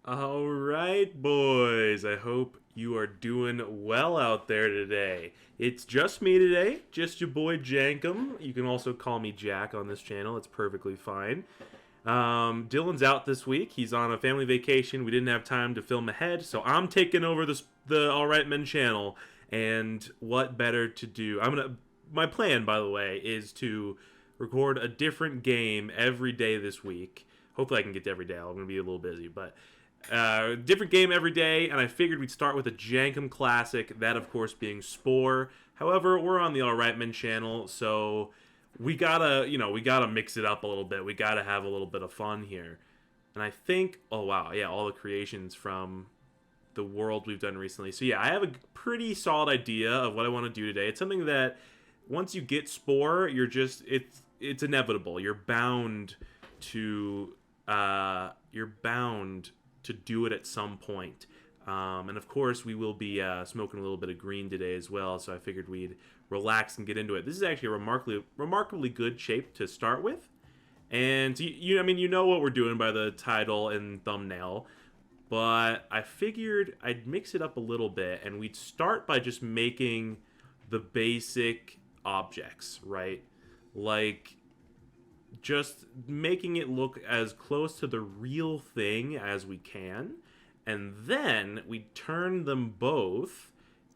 All right, boys. I hope you are doing well out there today. It's just me today, just your boy Jankum. You can also call me Jack on this channel. It's perfectly fine. Dylan's out this week. He's on a family vacation. We didn't have time to film ahead, so I'm taking over the AlrightMen channel. And what better to do? My plan, by the way, is to record a different game every day this week. Hopefully, I can get to every day. I'm going to be a little busy, but different game every day. And I figured we'd start with a Jankum classic. That, of course, being Spore. However, we're on the AlrightMen channel, so we gotta mix it up a little bit. We gotta have a little bit of fun here. And I think, oh wow, yeah, all the creations from the world we've done recently. So yeah, I have a pretty solid idea of what I want to do today. It's something that once you get Spore, it's inevitable. You're bound to do it at some point. And of course, we will be smoking a little bit of green today as well. So I figured we'd relax and get into it. This is actually a remarkably good shape to start with. And I mean, you know what we're doing by the title and thumbnail. But I figured I'd mix it up a little bit, and we'd start by just making the basic objects, right? Like just making it look as close to the real thing as we can. And then we turn them both,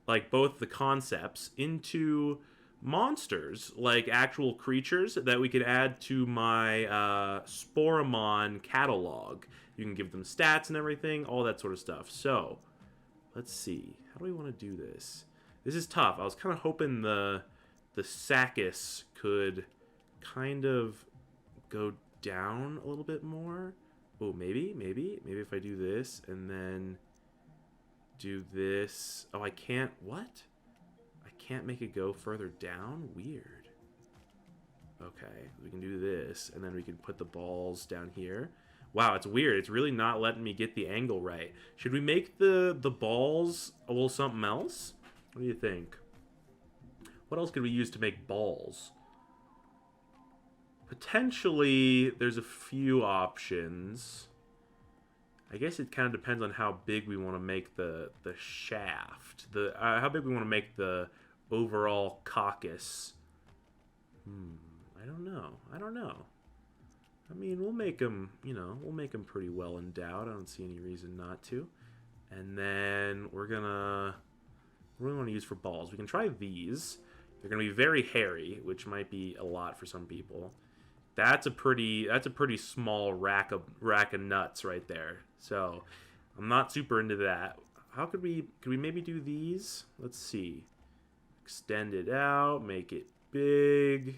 like both the concepts, into monsters, like actual creatures that we could add to my Sporemon catalog. You can give them stats and everything, all that sort of stuff. So, let's see. How do we want to do this? This is tough. I was kind of hoping the Sackus could kind of go down a little bit more. Oh, maybe if I do this and then do this. Oh, I can't. What? I can't make it go further down? Weird. Okay, we can do this, and then we can put the balls down here. Wow, it's weird. It's really not letting me get the angle right. Should we make the balls a little something else? What do you think? What else could we use to make balls? Potentially, there's a few options. I guess it kind of depends on how big we want to make the shaft. How big we want to make the overall caucus. I don't know. I mean, we'll make them, we'll make them pretty well endowed. I don't see any reason not to. And then what do we want to use for balls? We can try these. They're going to be very hairy, which might be a lot for some people. That's a pretty small rack of nuts right there. So I'm not super into that. Could we maybe do these? Let's see. Extend it out, make it big,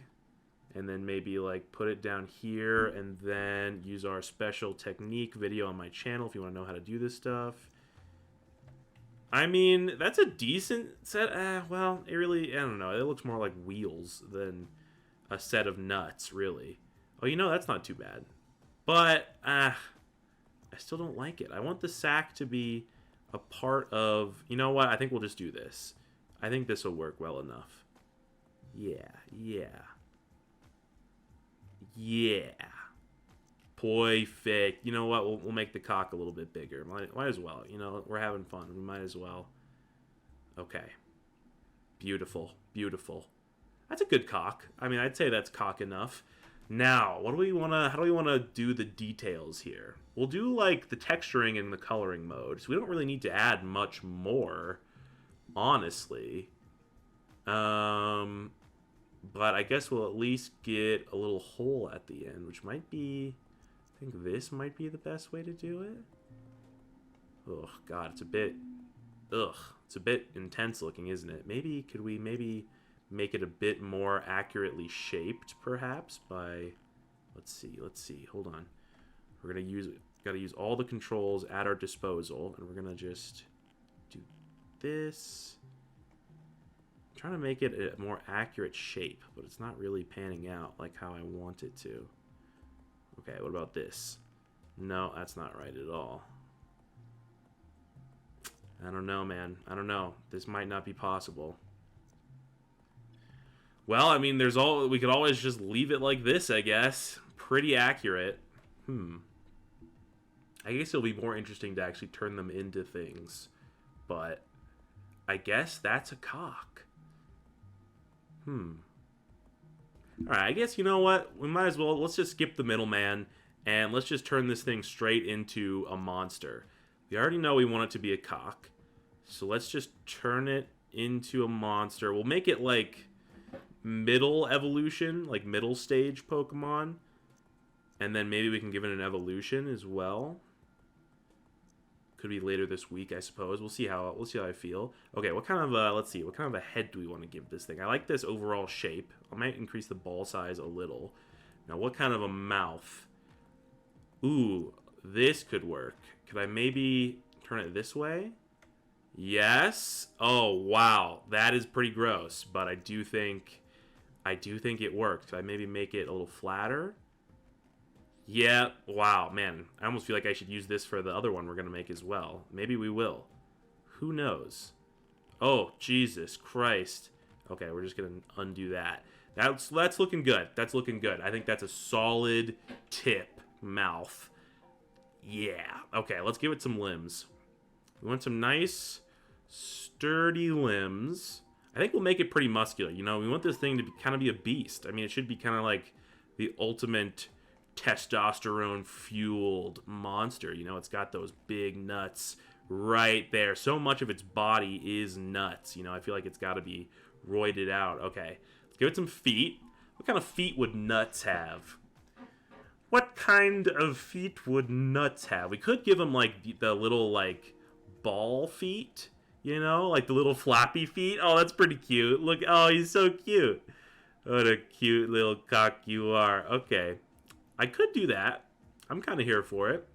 and then maybe like put it down here, and then use our special technique video on my channel if you want to know how to do this stuff. I mean, that's a decent set. Well, I don't know. It looks more like wheels than a set of nuts, really. Oh, that's not too bad. But, I still don't like it. I want the sack to be a part of... You know what? I think we'll just do this. I think this will work well enough. Yeah. Perfect. You know what? We'll make the cock a little bit bigger. Might as well. We're having fun. We might as well. Okay. Beautiful. That's a good cock. I mean, I'd say that's cock enough. Now, how do we want to do the details here? We'll do like the texturing and the coloring mode. So we don't really need to add much more, honestly. But I guess we'll at least get a little hole at the end, which might be, I think this might be the best way to do it. Oh god, it's a bit intense looking, isn't it? Could we make it a bit more accurately shaped, perhaps, by... Let's see. Hold on. Gotta use all the controls at our disposal, and we're gonna just do this. I'm trying to make it a more accurate shape, but it's not really panning out like how I want it to. Okay, what about this? No, that's not right at all. I don't know, man. I don't know. This might not be possible. Well, I mean, we could always just leave it like this, I guess. Pretty accurate. I I guess it'll be more interesting to actually turn them into things. But I guess that's a cock. Alright, I guess you know what? We might as well, let's just skip the middleman, and let's just turn this thing straight into a monster. We already know we want it to be a cock. So let's just turn it into a monster. We'll make it like middle evolution, like middle stage Pokemon. And then maybe we can give it an evolution as well. Could be later this week, I suppose. We'll see how I feel. Okay, what kind of let's see, what kind of a head do we want to give this thing? I like this overall shape. I might increase the ball size a little. Now, what kind of a mouth? Ooh, this could work. Could I maybe turn it this way? Yes. Oh, wow. That is pretty gross, but I do think it worked. Could I maybe make it a little flatter? Yeah, wow, man. I almost feel like I should use this for the other one we're going to make as well. Maybe we will. Who knows? Oh, Jesus Christ. Okay, we're just going to undo that. That's looking good. That's looking good. I think that's a solid tip mouth. Yeah. Okay, let's give it some limbs. We want some nice, sturdy limbs. I think we'll make it pretty muscular. You know, we want this thing to kind of be a beast. I mean, it should be kind of like the ultimate testosterone-fueled monster. You know, it's got those big nuts right there. So much of its body is nuts. You know, I feel like it's got to be roided out. Okay, let's give it some feet. What kind of feet would nuts have? What kind of feet would nuts have? We could give him, like, the little, like, ball feet. You know, like the little flappy feet. Oh, that's pretty cute. Look, oh, he's so cute. What a cute little cock you are. Okay. I could do that. I'm kind of here for it.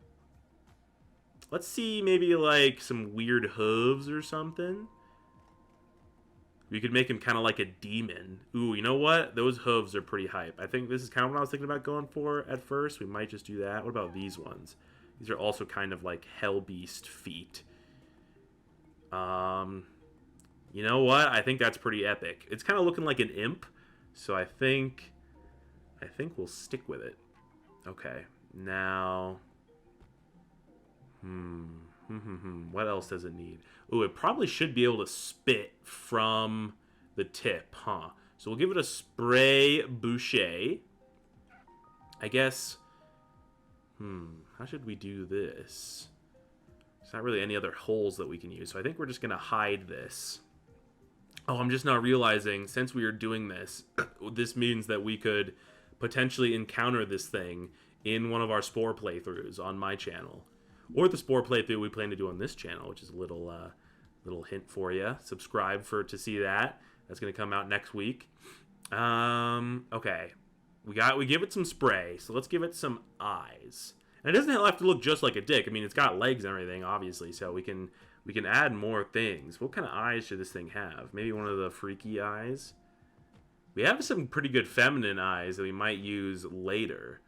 Let's see maybe like some weird hooves or something. We could make him kind of like a demon. Ooh, you know what? Those hooves are pretty hype. I think this is kind of what I was thinking about going for at first. We might just do that. What about these ones? These are also kind of like hell beast feet. You know what? I think that's pretty epic. It's kind of looking like an imp, so I think we'll stick with it. Okay, now, what else does it need? Ooh, it probably should be able to spit from the tip, huh? So we'll give it a spray boucher. I guess, how should we do this? There's not really any other holes that we can use, so I think we're just going to hide this. Oh, I'm just now realizing, since we are doing this, this means that we could potentially encounter this thing in one of our Spore playthroughs on my channel. Or the Spore playthrough we plan to do on this channel, which is a little hint for you. Subscribe to see that. That's going to come out next week. Okay. We give it some spray, so let's give it some eyes. And it doesn't have to look just like a dick. I mean, it's got legs and everything, obviously, so we can add more things. What kind of eyes should this thing have? Maybe one of the freaky eyes? We have some pretty good feminine eyes that we might use later.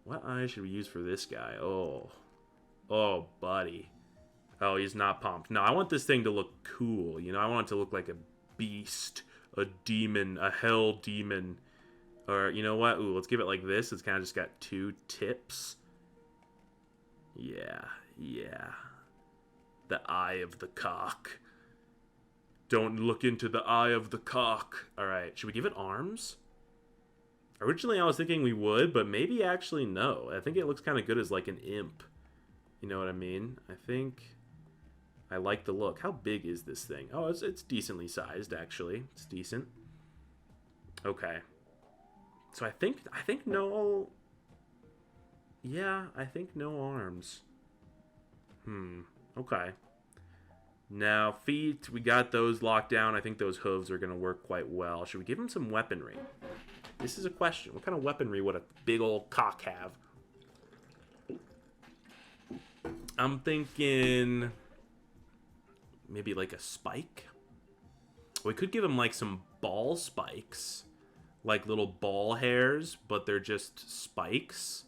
What eyes should we use for this guy? Oh, buddy. Oh, he's not pumped. No, I want this thing to look cool. You know, I want it to look like a beast, a demon, a hell demon. Or, you know what? Ooh, let's give it like this. It's kind of just got two tips. Yeah. The eye of the cock. Don't look into the eye of the cock. Alright, should we give it arms? Originally I was thinking we would, but maybe actually no. I think it looks kind of good as like an imp. You know what I mean? I think I like the look. How big is this thing? Oh, it's decently sized, actually. It's decent. Okay. So I think no... Yeah, I think no arms. Okay. Now, feet, we got those locked down. I think those hooves are going to work quite well. Should we give him some weaponry? This is a question. What kind of weaponry would a big old cock have? I'm thinking maybe like a spike. We could give him like some ball spikes. Like little ball hairs, but they're just spikes.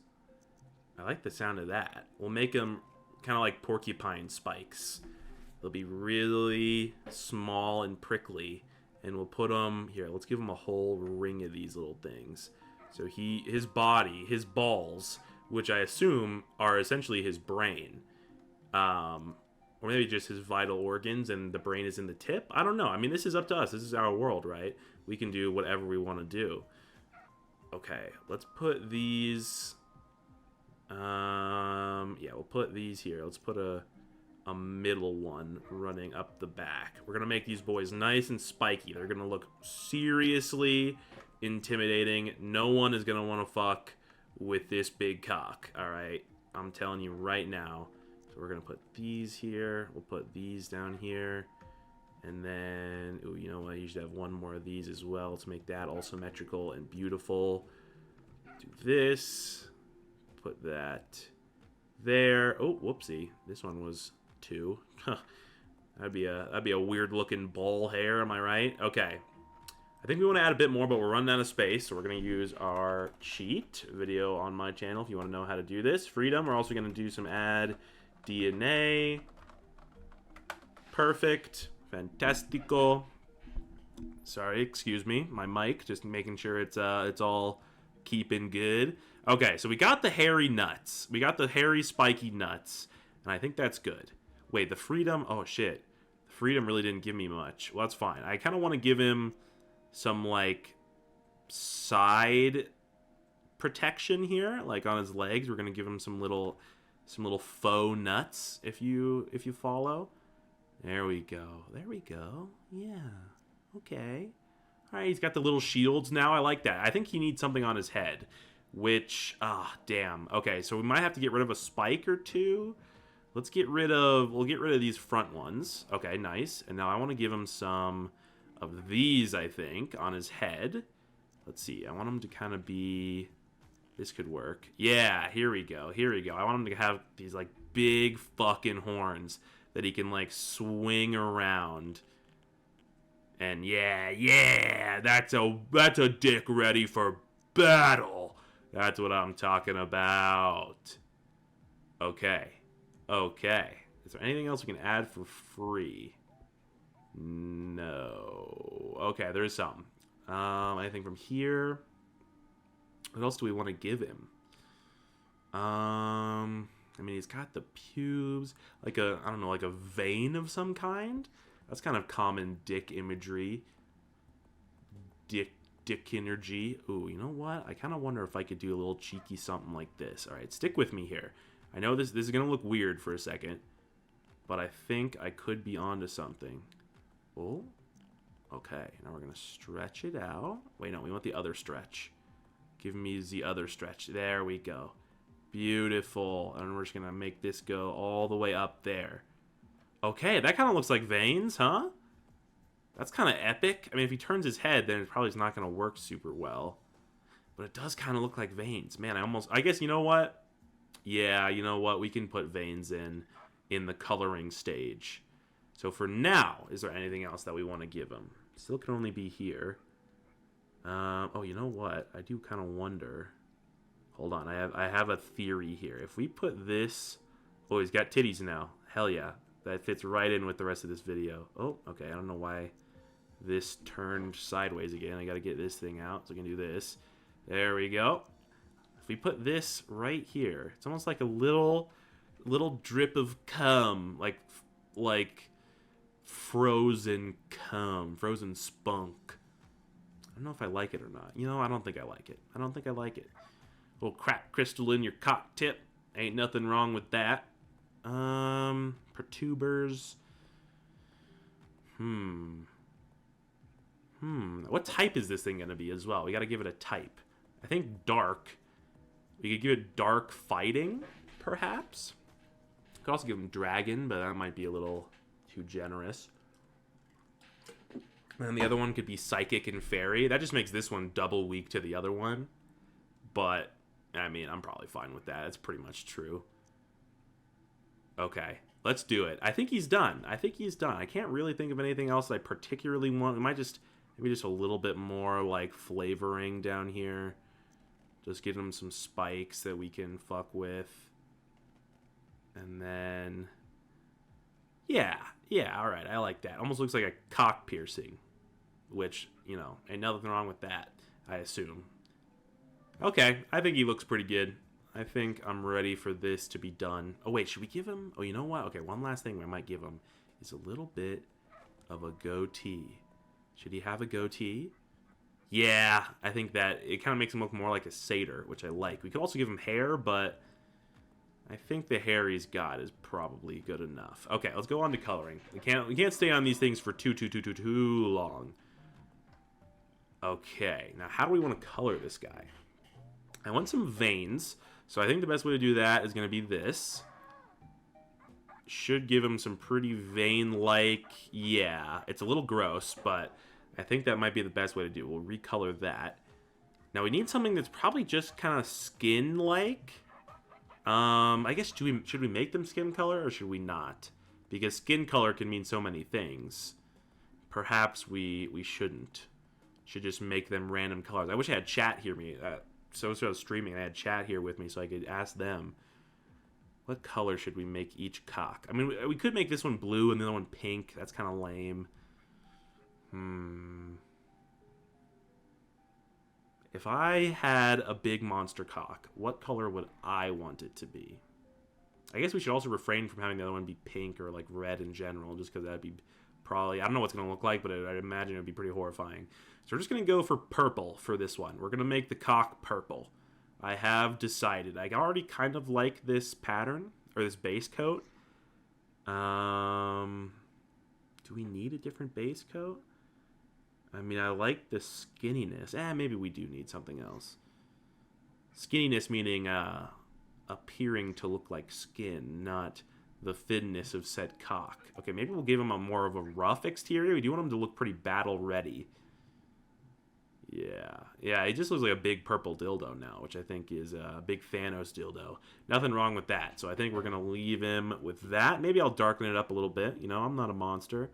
I like the sound of that. We'll make them kind of like porcupine spikes. They'll be really small and prickly. And we'll put them... Here, let's give him a whole ring of these little things. So his body, his balls, which I assume are essentially his brain. Or maybe just his vital organs and the brain is in the tip. I don't know. I mean, this is up to us. This is our world, right? We can do whatever we want to do. Okay, let's put these... yeah, we'll put these here. Let's put a middle one running up the back. We're going to make these boys nice and spiky. They're going to look seriously intimidating. No one is going to want to fuck with this big cock, all right? I'm telling you right now. So we're going to put these here. We'll put these down here. And then, ooh, you know what? You should have one more of these as well. Let's make that all symmetrical and beautiful. Do this. Put that there. Oh, whoopsie. This one was 2. That'd be a weird looking ball hair, am I right? Okay. I think we want to add a bit more, but we're running out of space, so we're going to use our cheat video on my channel if you want to know how to do this. Freedom. We're also going to do some add DNA. Perfect. Fantastico. Sorry, excuse me. My mic, just making sure it's all keeping good. Okay, so we got the hairy nuts. We got the hairy spiky nuts, and I think that's good. Wait, the freedom? Oh, shit. The freedom really didn't give me much. Well, that's fine. I kind of want to give him some, like, side protection here, like on his legs. We're going to give him some little faux nuts, if you follow. There we go. There we go. Yeah. Okay. All right, he's got the little shields now. I like that. I think he needs something on his head. Which, damn. Okay, so we might have to get rid of a spike or 2. We'll get rid of these front ones. Okay, nice. And now I want to give him some of these, I think, on his head. Let's see. I want him to kind of be... This could work. Yeah, here we go. Here we go. I want him to have these, like, big fucking horns that he can, like, swing around. And yeah, that's a dick ready for battle. That's what I'm talking about. Okay. Is there anything else we can add for free? No. Okay, there is some. Anything from here? What else do we want to give him? I mean, he's got the pubes, like I don't know, like a vein of some kind. That's kind of common dick imagery. Dick energy. Ooh, you know what? I kind of wonder if I could do a little cheeky something like this. All right, stick with me here. I know this is going to look weird for a second, but I think I could be onto something. Oh, okay. Now we're going to stretch it out. Wait, no, we want the other stretch. Give me the other stretch. There we go. Beautiful. And we're just going to make this go all the way up there. Okay, that kind of looks like veins, huh? That's kind of epic. I mean, if he turns his head, then it probably is not going to work super well. But it does kind of look like veins. Man, I guess, you know what? Yeah, you know what? We can put veins in the coloring stage. So for now, is there anything else that we want to give him? Still can only be here. Oh, you know what? I do kind of wonder. Hold on, I have a theory here. If we put this... Oh, he's got titties now. Hell yeah. That fits right in with the rest of this video. Oh, okay. I don't know why this turned sideways again. I got to get this thing out so I can do this. There we go. If we put this right here, it's almost like a little drip of cum, like frozen cum, frozen spunk. I don't know if I like it or not. You know, I don't think I like it. I don't think I like it. A little crack crystal in your cock tip. Ain't nothing wrong with that. Protubers. What type is this thing going to be as well? We got to give it a type. I think dark. We could give it dark fighting, perhaps. Could also give him dragon, but that might be a little too generous. And the other one could be psychic and fairy. That just makes this one double weak to the other one. But, I mean, I'm probably fine with that. It's pretty much true. Okay, let's do it. I think he's done. I can't really think of anything else I particularly want. It might just, maybe just a little bit more, like, flavoring down here. Just give him some spikes that we can fuck with. And then... Yeah, all right, I like that. Almost looks like a cock piercing. Which, you know, ain't nothing wrong with that, I assume. Okay, I think he looks pretty good. I think I'm ready for this to be done. Oh, wait, should we give him... Oh, you know what? Okay, one last thing I might give him is a little bit of a goatee. Should he have a goatee? Yeah, I think that it kind of makes him look more like a satyr, which I like. We could also give him hair, but I think the hair he's got is probably good enough. Okay, let's go on to coloring. We can't stay on these things for too long. Okay, now how do we want to color this guy? I want some veins, so I think the best way to do that is going to be this. Should give him some pretty vein-like... Yeah, it's a little gross, but I think that might be the best way to do it. We'll recolor that. Now we need something that's probably just kind of skin-like. I guess should we make them skin color or should we not? Because skin color can mean so many things. Perhaps we shouldn't. Should just make them random colors. I wish I had chat hear me. So I was streaming. I had chat here with me so I could ask them. What color should we make each cock? I mean, we could make this one blue and the other one pink. That's kind of lame. If I had a big monster cock, what color would I want it to be? I guess we should also refrain from having the other one be pink or like red in general, just because that'd be probably... I don't know what it's going to look like, but I'd imagine it would be pretty horrifying. So we're just going to go for purple for this one. We're going to make the cock purple. I have decided. I already kind of like this pattern, or this base coat. Do we need a different base coat? I mean, I like the skinniness. Maybe we do need something else. Skinniness meaning appearing to look like skin, not the thinness of said cock. Okay, maybe we'll give him a more of a rough exterior. We do want him to look pretty battle-ready. Yeah, he just looks like a big purple dildo now, which I think is a big Thanos dildo. Nothing wrong with that, so I think we're going to leave him with that. Maybe I'll darken it up a little bit. You know, I'm not a monster.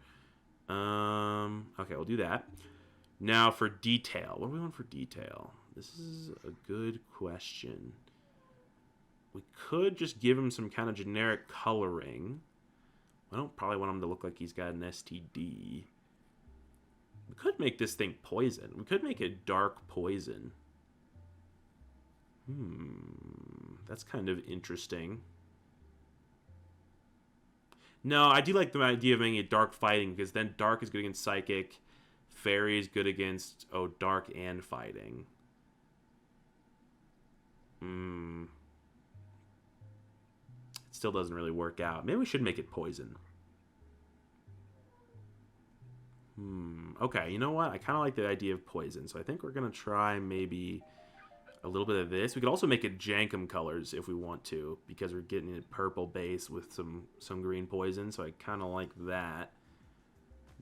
Okay, we'll do that. Now for detail. What do we want for detail? This is a good question. We could just give him some kind of generic coloring. I don't probably want him to look like he's got an STD. We could make this thing poison. We could make it dark poison. That's kind of interesting. No, I do like the idea of making it dark fighting, because then dark is good against psychic. Fairy is good against, dark and fighting. It still doesn't really work out. Maybe we should make it poison. Okay, you know what? I kind of like the idea of poison, so I think we're going to try maybe a little bit of this. We could also make it Jankum colors if we want to, because we're getting a purple base with some green poison, so I kind of like that.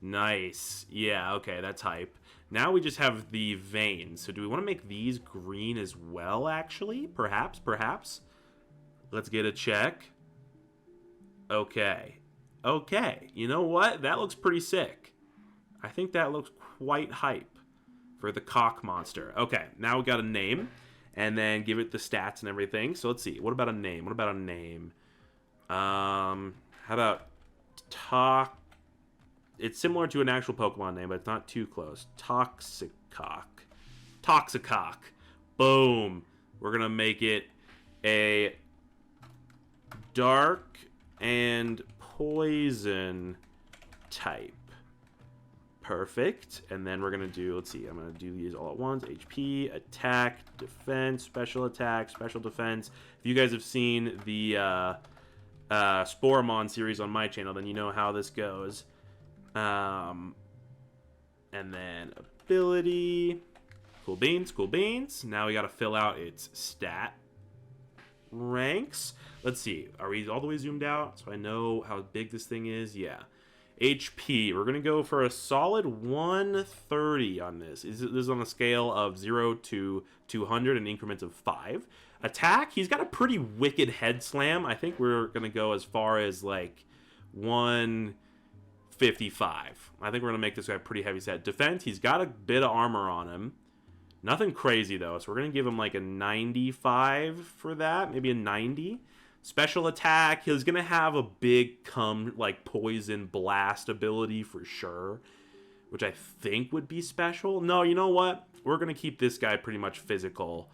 Nice. Yeah, okay, that's hype. Now we just have the veins. So do we want to make these green as well, actually? Perhaps? Let's get a check. Okay. You know what? That looks pretty sick. I think that looks quite hype for the cock monster. Okay, now we got a name, and then give it the stats and everything. So let's see. What about a name? How about It's similar to an actual Pokemon name, but it's not too close. Toxicock. Boom. We're going to make it a dark and poison type. Perfect. And then we're going to do, let's see, I'm going to do these all at once. HP, attack, defense, special attack, special defense. If you guys have seen the Sporemon series on my channel, then you know how this goes. And then ability. Cool beans. Now we got to fill out its stat ranks. Let's see. Are we all the way zoomed out so I know how big this thing is? Yeah. HP. We're going to go for a solid 130 on this. This is on a scale of 0 to 200 in increments of 5. Attack. He's got a pretty wicked head slam. I think we're going to go as far as like 155. I think we're going to make this guy pretty heavy set. Defense. He's got a bit of armor on him. Nothing crazy, though, so we're going to give him like a 95 for that, maybe a 90. Special attack, he's going to have a big poison blast ability for sure, which I think would be special. No, you know what? We're going to keep this guy pretty much physical.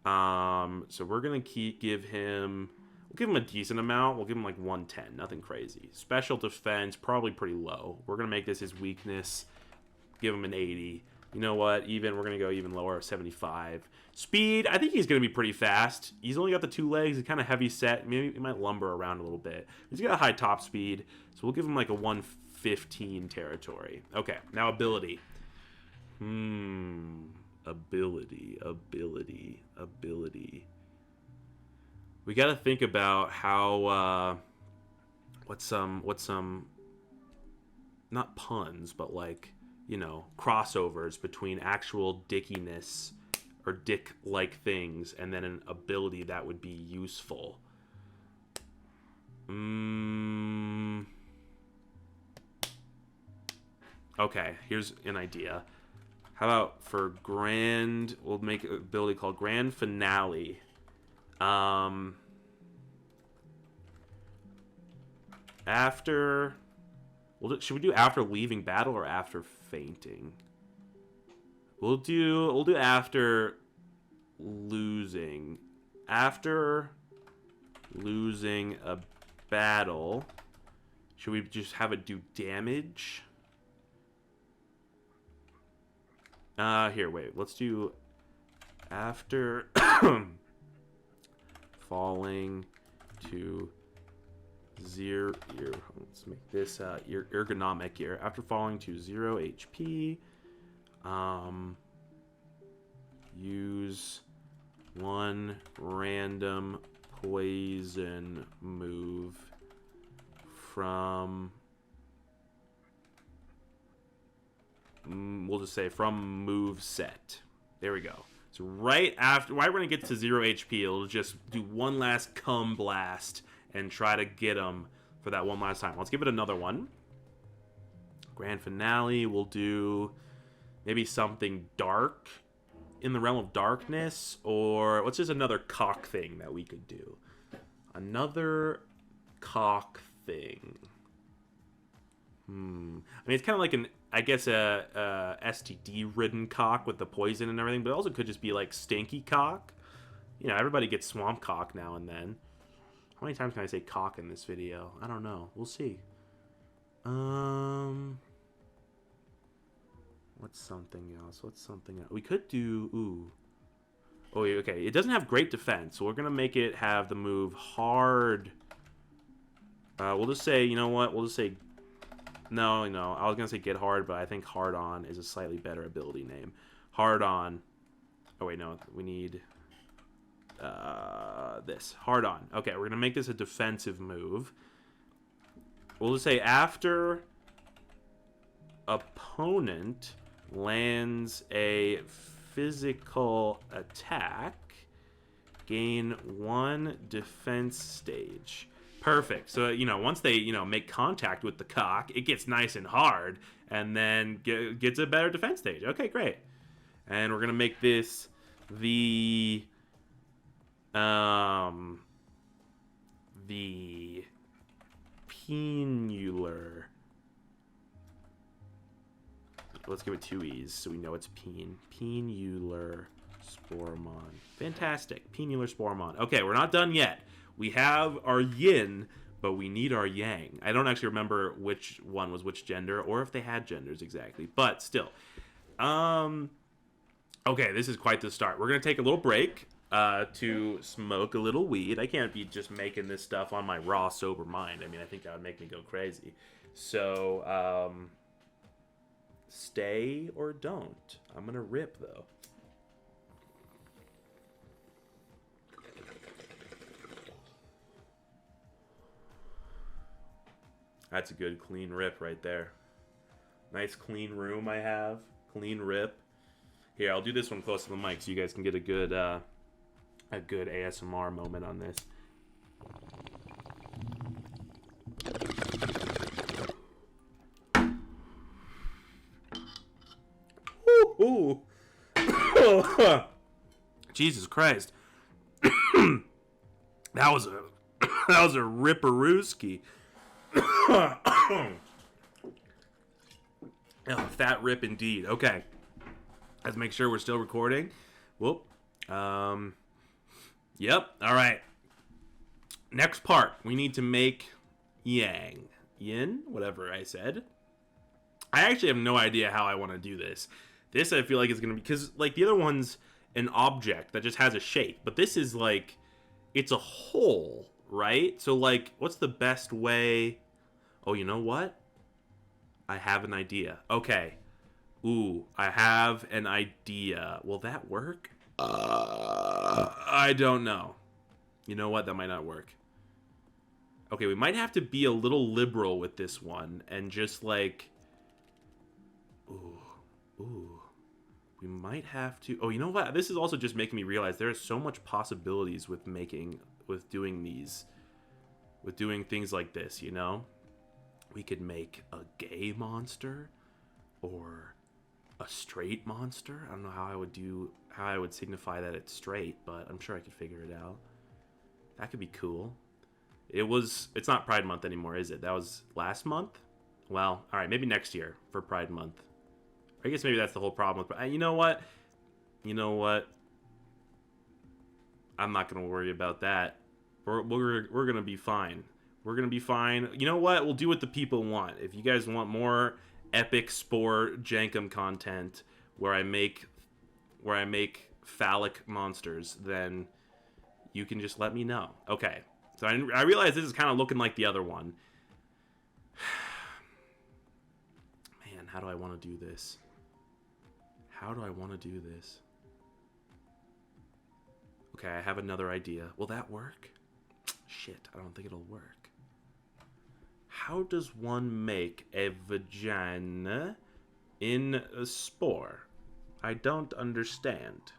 So we're gonna give him. We'll give him a decent amount. We'll give him like 110. Nothing crazy. Special defense, probably pretty low. We're gonna make this his weakness. Give him an 80. You know what? We're going to go even lower, 75. Speed, I think he's going to be pretty fast. He's only got the 2 legs. He's kind of heavy set. Maybe he might lumber around a little bit. He's got a high top speed, so we'll give him like a 115 territory. Okay, now ability. Ability. We got to think about how, what's some, not puns, but like, you know, crossovers between actual dickiness or dick-like things and then an ability that would be useful. Okay, here's an idea. How about for Grand, we'll make an ability called Grand Finale. After... should we do after leaving battle or after fainting? We'll do after losing. After losing a battle. Should we just have it do damage? Here, wait. Let's do after falling to 0. Let's make this ergonomic here. After falling to 0 HP, use 1 random poison move from. We'll just say from move set. There we go. So right after, we're gonna get to 0 HP, it'll just do one last cum blast and try to get him for that one last time. Let's give it another one. Grand Finale, we'll do maybe something dark in the realm of darkness, or what's just another cock thing that we could do? Another cock thing. I mean, it's kind of like I guess a STD-ridden cock with the poison and everything, but it also could just be like stinky cock. You know, everybody gets swamp cock now and then. How many times can I say cock in this video? I don't know. We'll see. What's something else? We could do... Ooh. Oh, okay. It doesn't have great defense, so we're going to make it have the move hard. We'll just say, you know what? We'll just say... No. I was going to say get hard, but I think hard on is a slightly better ability name. Hard on. Oh, wait, no. We need... this. Hard on. Okay, we're going to make this a defensive move. We'll just say after opponent lands a physical attack, gain 1 defense stage. Perfect. So, you know, once they, you know, make contact with the cock, it gets nice and hard and then gets a better defense stage. Okay, great. And we're going to make this the Pinealer. Let's give it 2 E's so we know it's Pinealer Sporemon. Fantastic. Pinealer Sporemon. Okay, we're not done yet. We have our yin, but we need our yang. I don't actually remember which one was which gender or if they had genders exactly, but still. Okay, this is quite the start. We're going to take a little break to smoke a little weed. I can't be just making this stuff on my raw, sober mind. I mean, I think that would make me go crazy. So, stay or don't. I'm going to rip, though. That's a good clean rip right there. Nice clean room I have. Clean rip. Here, I'll do this one close to the mic so you guys can get a good ASMR moment on this. Ooh. Jesus Christ. that was a ripperooski. Fat rip indeed. Okay. Let's make sure we're still recording. Whoop. Yep. All right. Next part, we need to make yin, whatever I said. I actually have no idea how I want to do this. This I feel like is going to be, because like the other one's an object that just has a shape, but this is like, it's a hole, right? So like, what's the best way? Oh, you know what? I have an idea. Okay. Ooh, I have an idea. Will that work? I don't know. You know what? That might not work. Okay, we might have to be a little liberal with this one and just like, ooh. We might have to. Oh, you know what? This is also just making me realize there is so much possibilities with doing things like this. You know, we could make a gay monster or a straight monster. I don't know how I would signify that it's straight, but I'm sure I could figure it out. That could be cool. It's not Pride Month anymore, is it? That was last month? Well, all right, maybe next year for Pride Month. I guess maybe that's the whole problem with, you know what? I'm not going to worry about that. We're going to be fine. We're going to be fine. You know what? We'll do what the people want. If you guys want more epic Spore Jankum content where I make phallic monsters, then you can just let me know. Okay. So I realize this is kind of looking like the other one. Man, how do I want to do this? Okay, I have another idea. Will that work? Shit, I don't think it'll work. How does one make a vagina in a spore? I don't understand.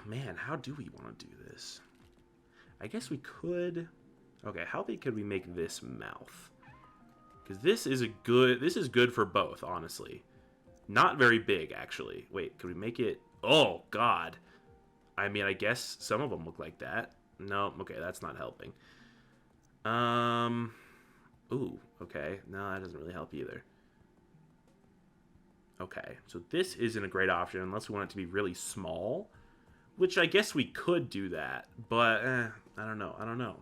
Man, how do we want to do this? I guess we could... Okay, how big could we make this mouth? Because this is good for both, honestly. Not very big, actually. Wait, could we make it... Oh, God. I mean, I guess some of them look like that. No, okay, that's not helping. Ooh, okay. No, that doesn't really help either. Okay, so this isn't a great option unless we want it to be really small. Which I guess we could do that, but I don't know.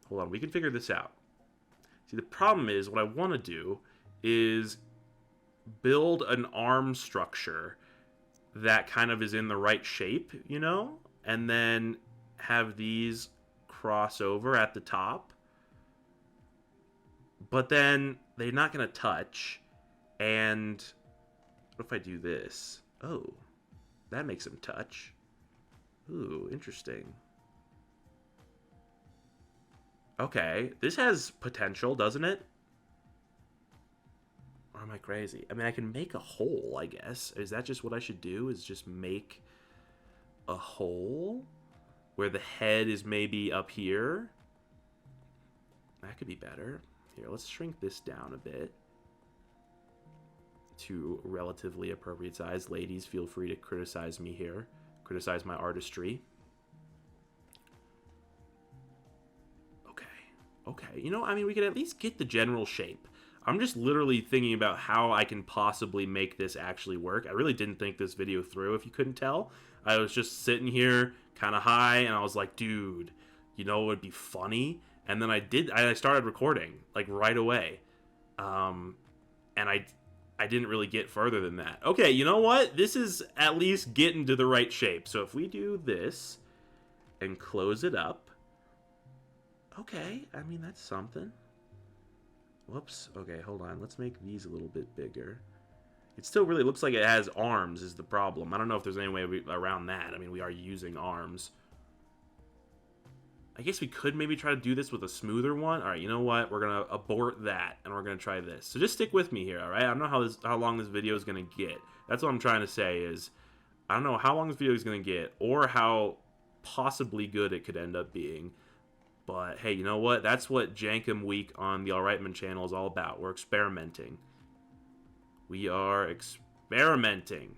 Hold on, we can figure this out. See, the problem is, what I want to do is build an arm structure that kind of is in the right shape, you know? And then have these cross over at the top. But then they're not going to touch. And what if I do this? Oh, that makes them touch. Ooh, interesting. Okay, this has potential, doesn't it? Or am I crazy? I mean, I can make a hole, I guess. Is that just what I should do? Is just make a hole where the head is maybe up here? That could be better. Here, let's shrink this down a bit to relatively appropriate size. Ladies, feel free to criticize me here. Criticize my artistry. Okay, you know, I mean, we could at least get the general shape. I'm just literally thinking about how I can possibly make this actually work. I really didn't think this video through, if you couldn't tell. I was just sitting here kind of high, and I was like, dude, you know what would be funny? And then I started recording, like, right away. And I didn't really get further than that. Okay, you know what? This is at least getting to the right shape. So if we do this and close it up, okay, I mean, that's something. Whoops. Okay, hold on. Let's make these a little bit bigger. It still really looks like it has arms is the problem. I don't know if there's any way around that. I mean, we are using arms. I guess we could maybe try to do this with a smoother one. All right, you know what? We're going to abort that, and we're going to try this. So just stick with me here, all right? I don't know how long this video is going to get. That's what I'm trying to say is I don't know how long this video is going to get or how possibly good it could end up being. But, hey, you know what? That's what JankWeek on the AlrightMen channel is all about. We're experimenting. We are experimenting.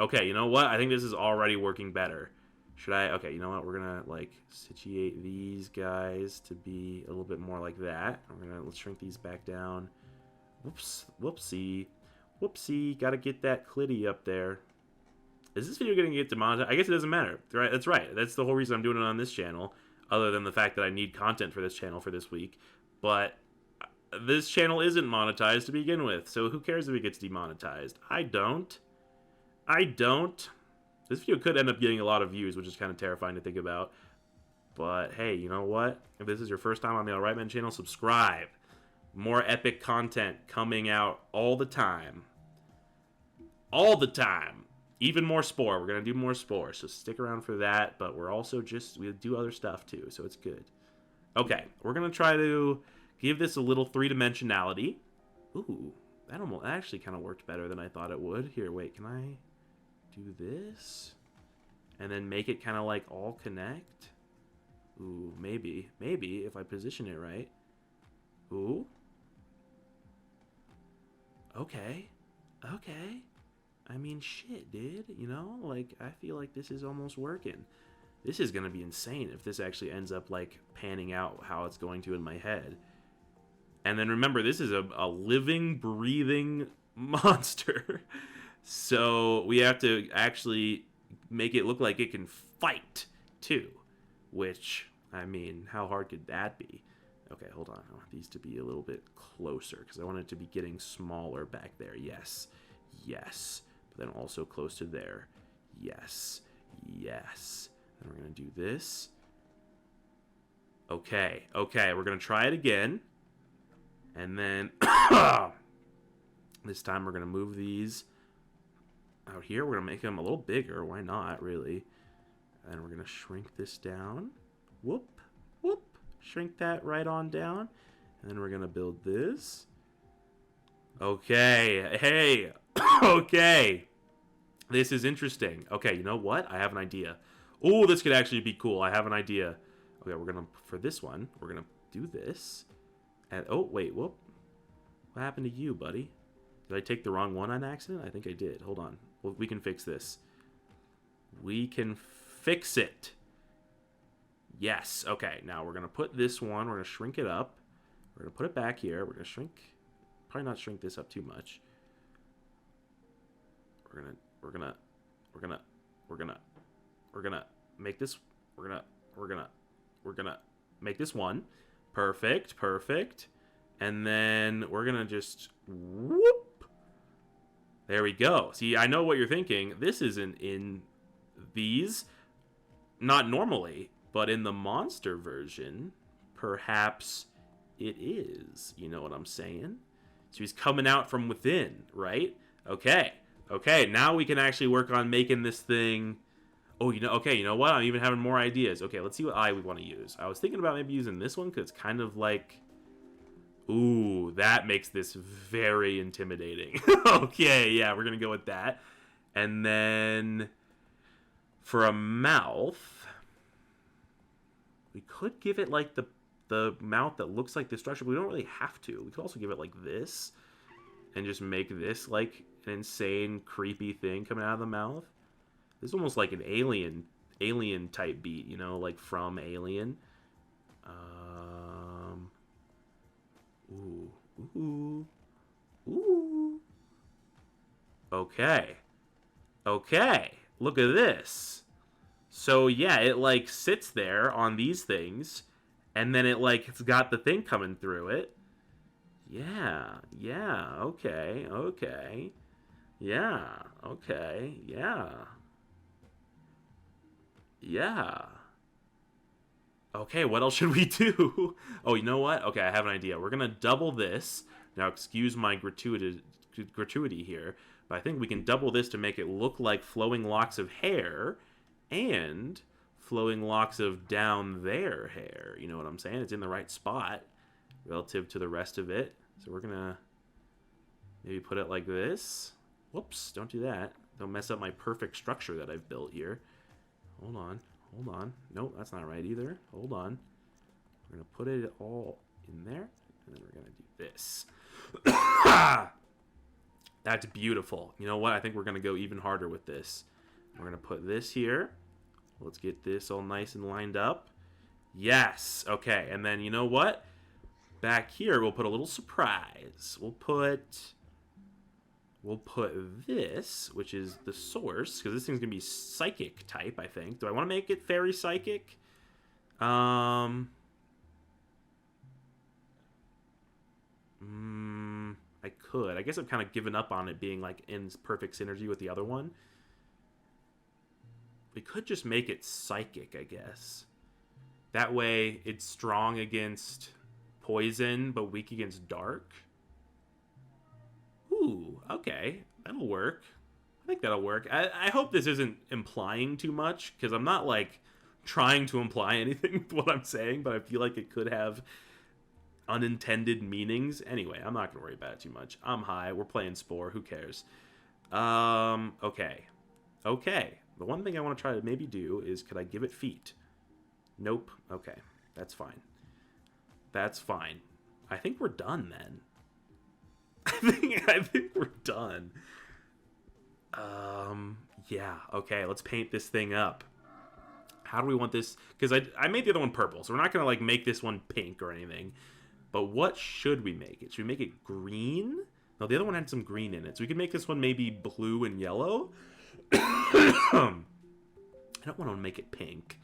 Okay, you know what? I think this is already working better. Should I? Okay, you know what? We're going to, like, situate these guys to be a little bit more like that. Let's shrink these back down. Whoops. Whoopsie. Whoopsie. Got to get that clitty up there. Is this video going to get demonetized? I guess it doesn't matter. Right? That's right. That's the whole reason I'm doing it on this channel, other than the fact that I need content for this channel for this week. But this channel isn't monetized to begin with, so who cares if it gets demonetized? I don't. This video could end up getting a lot of views, which is kind of terrifying to think about. But hey, you know what? If this is your first time on the AlrightMen channel, subscribe. More epic content coming out all the time. All the time. Even more Spore. We're going to do more Spore, so stick around for that. But we're also we do other stuff too, so it's good. Okay, we're going to try to give this a little three-dimensionality. Ooh, that actually kind of worked better than I thought it would. Here, wait, can I do this? And then make it kind of like all connect? Ooh, maybe if I position it right. Ooh. Okay. I mean, shit, dude. You know, like, I feel like this is almost working. This is going to be insane if this actually ends up, like, panning out how it's going to in my head. And then remember, this is a living, breathing monster. So we have to actually make it look like it can fight, too. Which, I mean, how hard could that be? Okay, hold on. I want these to be a little bit closer, because I want it to be getting smaller back there. Yes. But then also close to there. Yes. And we're going to do this. Okay, we're going to try it again. And then this time we're going to move these out here. We're going to make them a little bigger. Why not, really? And we're going to shrink this down. Whoop. Shrink that right on down. And then we're going to build this. Okay. Hey. Okay. This is interesting. Okay, you know what? I have an idea. Oh, this could actually be cool. I have an idea. Okay, we're going to, for this one, we're going to do this. And, oh, wait, whoop. What happened to you, buddy? Did I take the wrong one on accident? I think I did. Hold on. Well, we can fix this. We can fix it. Yes. Okay, now we're going to put this one. We're going to shrink it up. We're going to put it back here. We're going to shrink. Probably not shrink this up too much. We're gonna make this. We're gonna make this one. Perfect. And then we're gonna just whoop. There we go. See, I know what you're thinking. This isn't in these. Not normally, but in the monster version, perhaps it is. You know what I'm saying? So he's coming out from within, right? Okay, now we can actually work on making this thing. Oh, you know what? I'm even having more ideas. Okay, let's see what eye we want to use. I was thinking about maybe using this one because it's kind of like... Ooh, that makes this very intimidating. Okay, yeah, we're going to go with that. And then for a mouth, we could give it like the mouth that looks like the structure, but we don't really have to. We could also give it like this and just make this like an insane, creepy thing coming out of the mouth. This is almost like an alien type beat, you know, like from Alien. Ooh. Okay. Look at this. So yeah, it like sits there on these things, and then it's got the thing coming through it. Yeah. Okay. Yeah. Okay, what else should we do? Oh, you know what? Okay, I have an idea. We're going to double this. Now, excuse my gratuity here, but I think we can double this to make it look like flowing locks of hair and flowing locks of down there hair. You know what I'm saying? It's in the right spot relative to the rest of it. So we're going to maybe put it like this. Whoops, don't do that. Don't mess up my perfect structure that I've built here. Hold on. Nope, that's not right either. Hold on. We're going to put it all in there, and then we're going to do this. That's beautiful. You know what? I think we're going to go even harder with this. We're going to put this here. Let's get this all nice and lined up. Yes. Okay, and then you know what? Back here, we'll put a little surprise. We'll put... we'll put this, which is the source, because this thing's going to be psychic type, I think. Do I want to make it fairy psychic? I could. I guess I've kind of given up on it being like in perfect synergy with the other one. We could just make it psychic, I guess. That way it's strong against poison, but weak against dark. Ooh, okay. That'll work. I think that'll work. I hope this isn't implying too much, because I'm not, like, trying to imply anything with what I'm saying, but I feel like it could have unintended meanings. Anyway, I'm not going to worry about it too much. I'm high. We're playing Spore. Who cares? Okay. Okay. The one thing I want to try to maybe do is, could I give it feet? Nope. Okay. That's fine. That's fine. I think we're done then. I think we're done. Yeah. Okay. Let's paint this thing up. How do we want this? Because I made the other one purple, so we're not gonna like make this one pink or anything. But what should we make it? Should we make it green? No, the other one had some green in it, so we could make this one maybe blue and yellow. I don't want to make it pink.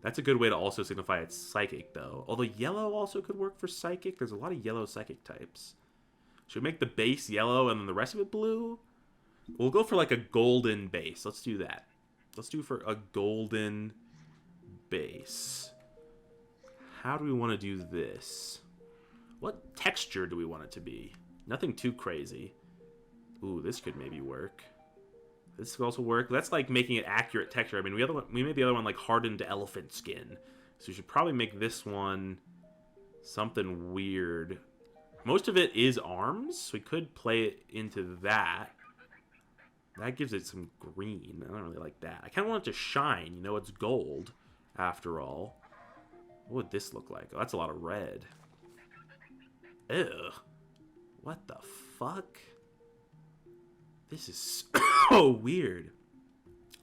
That's a good way to also signify it's psychic, though. Although yellow also could work for psychic. There's a lot of yellow psychic types. Should we make the base yellow and then the rest of it blue? We'll go for like a golden base. Let's do that. Let's do for a golden base. How do we want to do this? What texture do we want it to be? Nothing too crazy. Ooh, this could maybe work. This could also work. That's like making it accurate texture. I mean, we made the other one like hardened elephant skin. So we should probably make this one something weird. Most of it is arms, so we could play it into that. That gives it some green. I don't really like that. I kind of want it to shine. You know, it's gold, after all. What would this look like? Oh, that's a lot of red. Ew. What the fuck? This is so weird.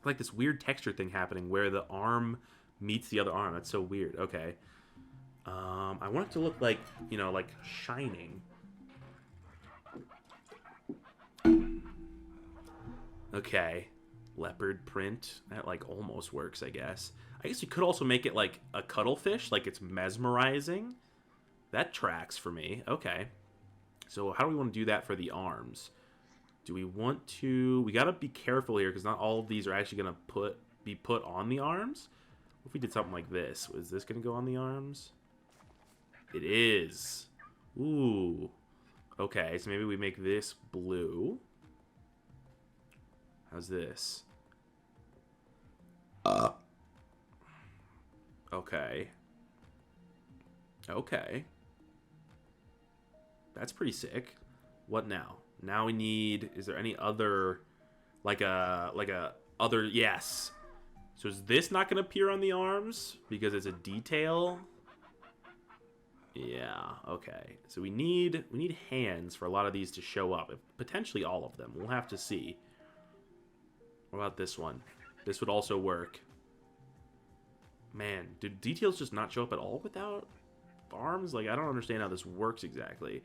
Like this weird texture thing happening where the arm meets the other arm. That's so weird. Okay. I want it to look like, you know, like shining. Okay. Leopard print. That, like, almost works, I guess. I guess you could also make it, like, a cuttlefish. Like, it's mesmerizing. That tracks for me. Okay. So how do we want to do that for the arms? Do we want to... We gotta be careful here, because not all of these are actually going to be put on the arms. What if we did something like this? Was this going to go on the arms? It is. Ooh. Okay, so maybe we make this blue. How's this? Okay. Okay. That's pretty sick. What now? Now we need... Is there any other... Like a other... Yes. So is this not going to appear on the arms? Because it's a detail? Yeah, okay. So we need hands for a lot of these to show up. Potentially all of them. We'll have to see. What about this one? This would also work. Man, do details just not show up at all without arms? Like, I don't understand how this works exactly.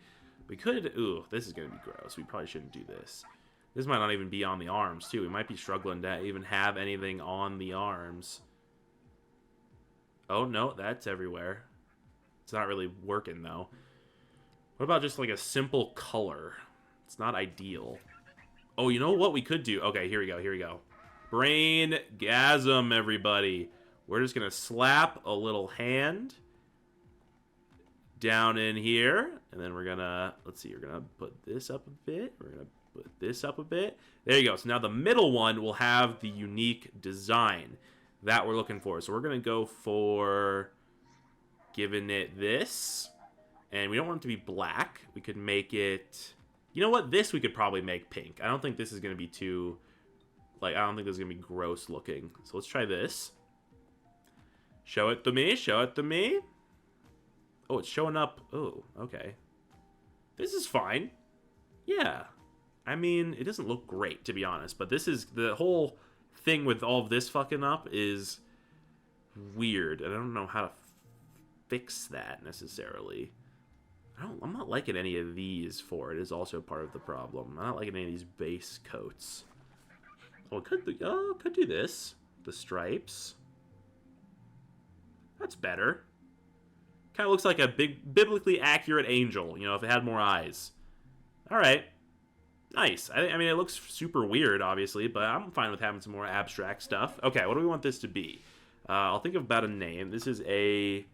We could... Ooh, this is going to be gross. We probably shouldn't do this. This might not even be on the arms, too. We might be struggling to even have anything on the arms. Oh, no, that's everywhere. It's not really working, though. What about just, like, a simple color? It's not ideal. Oh, you know what we could do? Okay, here we go, here we go. Brain-gasm, everybody. We're just going to slap a little hand down in here. And then we're going to, let's see, we're going to put this up a bit. We're going to put this up a bit. There you go. So now the middle one will have the unique design that we're looking for. So we're going to go for giving it this. And we don't want it to be black. We could make it... You know what? This we could probably make pink. I don't think this is going to be too... Like, I don't think this is going to be gross looking. So let's try this. Show it to me. Show it to me. Oh, it's showing up. Oh, okay. This is fine. Yeah. I mean, it doesn't look great, to be honest. But this is... The whole thing with all of this fucking up is weird. I don't know how to fix that, necessarily. I'm not liking any of these for it is also part of the problem. I'm not liking any of these base coats. Oh, could do this. The stripes. That's better. Kind of looks like a big, biblically accurate angel, you know, if it had more eyes. All right. Nice. I mean, it looks super weird, obviously, but I'm fine with having some more abstract stuff. Okay, what do we want this to be? I'll think about a name. This is a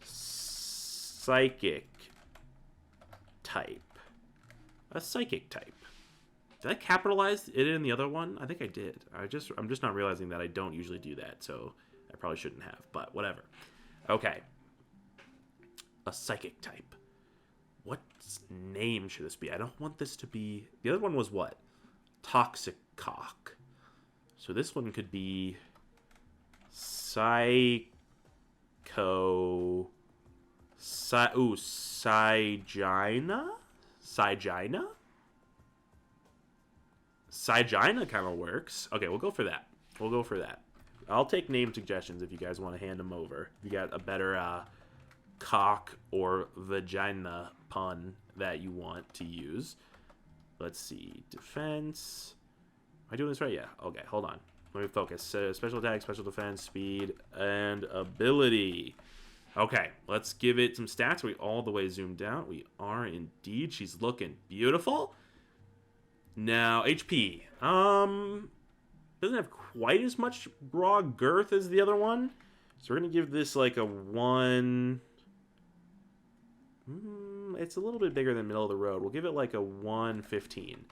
psychic type. A psychic type. Did I capitalize it in the other one? I think I did. I'm just not realizing that I don't usually do that, so I probably shouldn't have, but whatever. Okay. A psychic type. What name should this be? I don't want this to be... The other one was what? Toxic Cock. So this one could be... Psycho... Sygina? Sygina? Sygina kind of works. Okay, we'll go for that. We'll go for that. I'll take name suggestions if you guys want to hand them over. If you got a better cock or vagina pun that you want to use. Let's see. Defense. Am I doing this right? Yeah. Okay, hold on. Let me focus. Special attack, special defense, speed, and ability. Okay, let's give it some stats. We all the way zoomed out. We are indeed. She's looking beautiful. Now, HP. Doesn't have quite as much raw girth as the other one. So we're going to give this like a 1... it's a little bit bigger than middle of the road. We'll give it like a 115.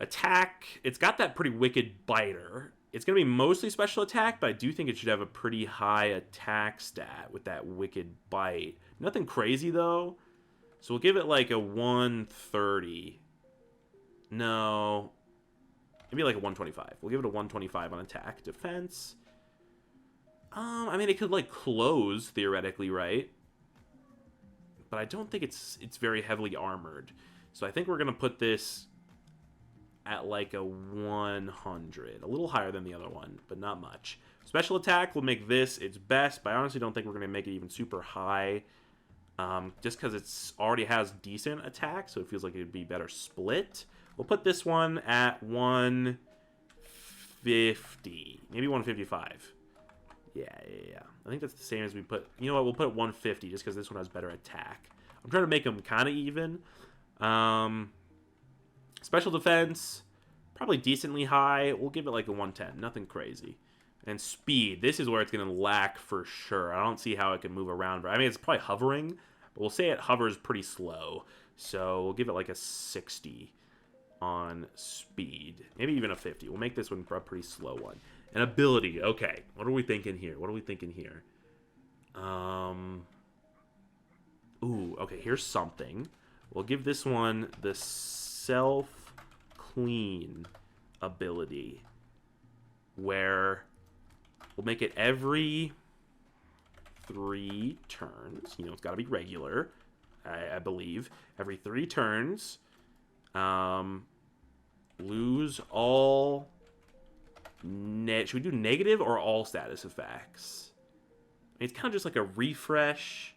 Attack. It's got that pretty wicked biter. It's going to be mostly special attack, but I do think it should have a pretty high attack stat with that wicked bite. Nothing crazy, though. So we'll give it like a 130. No. Maybe like a 125. We'll give it a 125 on attack. Defense. I mean, it could like close, theoretically, right? But I don't think it's very heavily armored. So I think we're going to put this at like a 100. A little higher than the other one, but not much. Special attack will make this its best, but I honestly don't think we're going to make it even super high. Just because it's already has decent attack, so it feels like it would be better split. We'll put this one at 150. Maybe 155. Yeah. I think that's the same as we put... You know what? We'll put 150 just because this one has better attack. I'm trying to make them kind of even. Special defense, probably decently high. We'll give it like a 110. Nothing crazy. And speed. This is where it's going to lack for sure. I don't see how it can move around. I mean, it's probably hovering, but we'll say it hovers pretty slow. So we'll give it like a 60 on speed. Maybe even a 50. We'll make this one a pretty slow one. And ability. Okay. What are we thinking here? Ooh, okay. Here's something. We'll give this one the self-clean ability, where we'll make it every 3 turns. You know, it's got to be regular, I believe. Every 3 turns, lose all... Should we do negative or all status effects? I mean, it's kind of just like a refresh.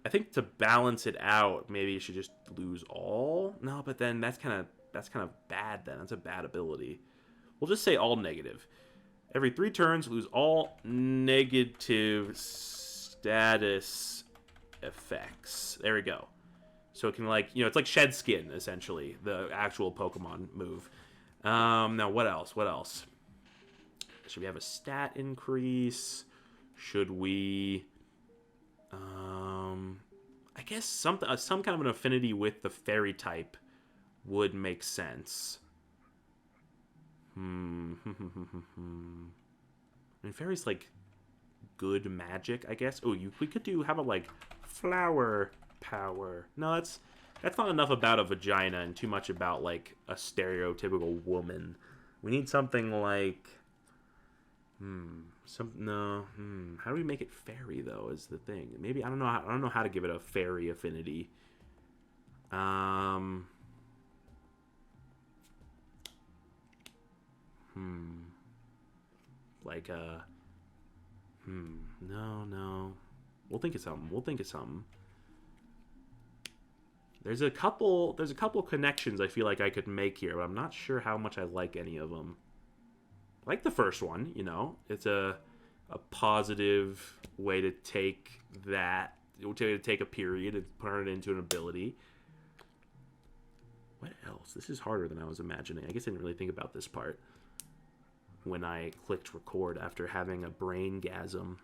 I think to balance it out, maybe you should just lose all. No, but then that's kind of bad. Then that's a bad ability. We'll just say all negative. Every 3 turns, lose all negative status effects. There we go. So it can, like, you know, it's like shed skin, essentially, the actual Pokemon move. Now, what else? Should we have a stat increase? Should we... I guess some kind of an affinity with the fairy type would make sense. I mean, fairy's like good magic, I guess. Oh, we could have a like flower power. No, that's not enough about a vagina and too much about like a stereotypical woman. We need something like how do we make it fairy though is the thing. Maybe I don't know how to give it a fairy affinity. Like no. We'll think of something. There's a couple connections I feel like I could make here, but I'm not sure how much I like any of them. I like the first one, you know. It's a positive way to take that, to take a period and turn it into an ability. What else? This is harder than I was imagining. I guess I didn't really think about this part when I clicked record after having a brain-gasm.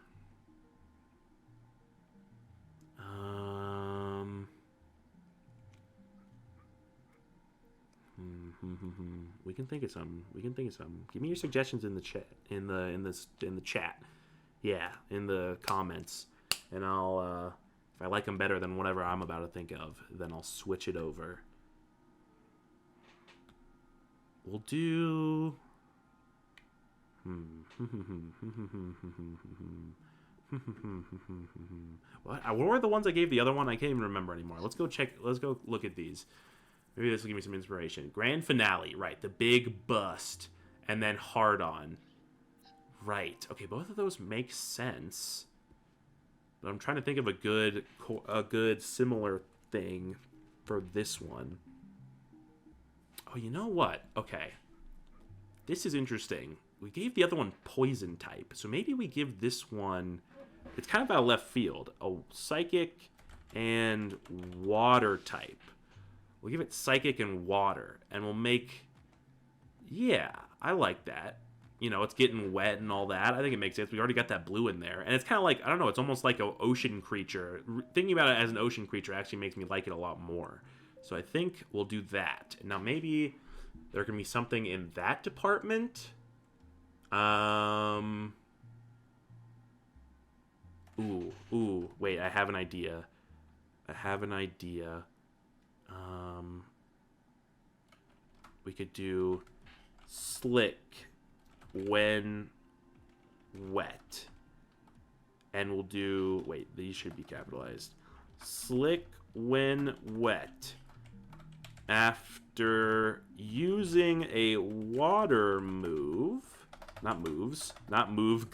We can think of some. Give me your suggestions in the chat. In the chat. Yeah, in the comments, and I'll if I like them better than whatever I'm about to think of, then I'll switch it over. We'll do. What were the ones I gave the other one? I can't even remember anymore. Let's go check. Let's go look at these. Maybe this will give me some inspiration. Grand finale, right? The big bust, and then hard on. Right. Okay, both of those make sense. But I'm trying to think of a good similar thing for this one. Oh, you know what? Okay. This is interesting. We gave the other one poison type, so maybe we give this one... It's kind of out of left field. A psychic and water type. We'll give it psychic and water, and we'll make... Yeah, I like that. You know, it's getting wet and all that. I think it makes sense. We already got that blue in there. And it's kind of like, I don't know, it's almost like an ocean creature. Thinking about it as an ocean creature actually makes me like it a lot more. So I think we'll do that. Now, maybe there can be something in that department. Ooh, wait, I have an idea. We could do slick when wet. And we'll do... Wait, these should be capitalized. Slick when wet. After using a water move... Not moves. Not move.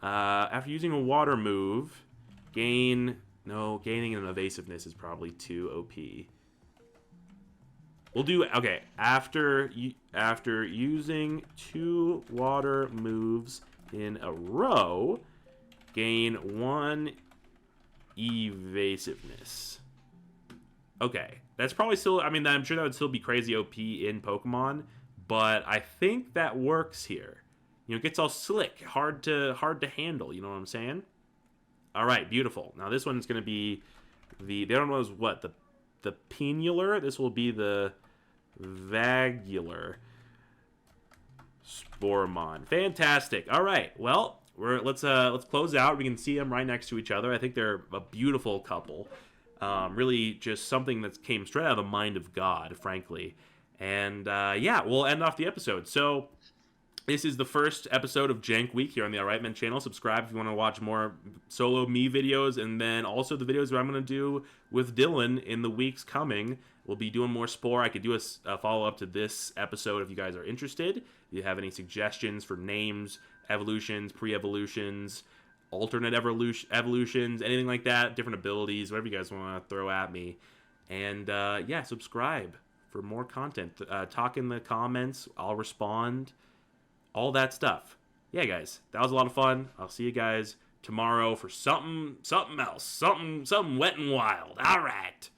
After using a water move, gain... No, gaining an evasiveness is probably too OP. We'll do... Okay, after using 2 water moves in a row, gain 1 evasiveness. Okay, that's probably still... I mean, I'm sure that would still be crazy OP in Pokemon, but I think that works here. You know, it gets all slick, hard to handle, you know what I'm saying? All right, beautiful. Now this one's going to be the... They don't know what, the Pinealer. This will be the Vagular Sporemon. Fantastic. All right. Well, let's close out. We can see them right next to each other. I think they're a beautiful couple. Really, just something that came straight out of the mind of God, frankly. And yeah, we'll end off the episode. So this is the first episode of JankWeek here on the AlrightMen channel. Subscribe if you want to watch more solo me videos, and then also the videos that I'm going to do with Dylan in the weeks coming. We'll be doing more Spore. I could do a follow-up to this episode if you guys are interested. If you have any suggestions for names, evolutions, pre-evolutions, alternate evolutions, anything like that, different abilities, whatever you guys want to throw at me. And yeah, subscribe for more content. Talk in the comments. I'll respond. All that stuff. Yeah, guys, that was a lot of fun. I'll see you guys tomorrow for something else. Something wet and wild. All right.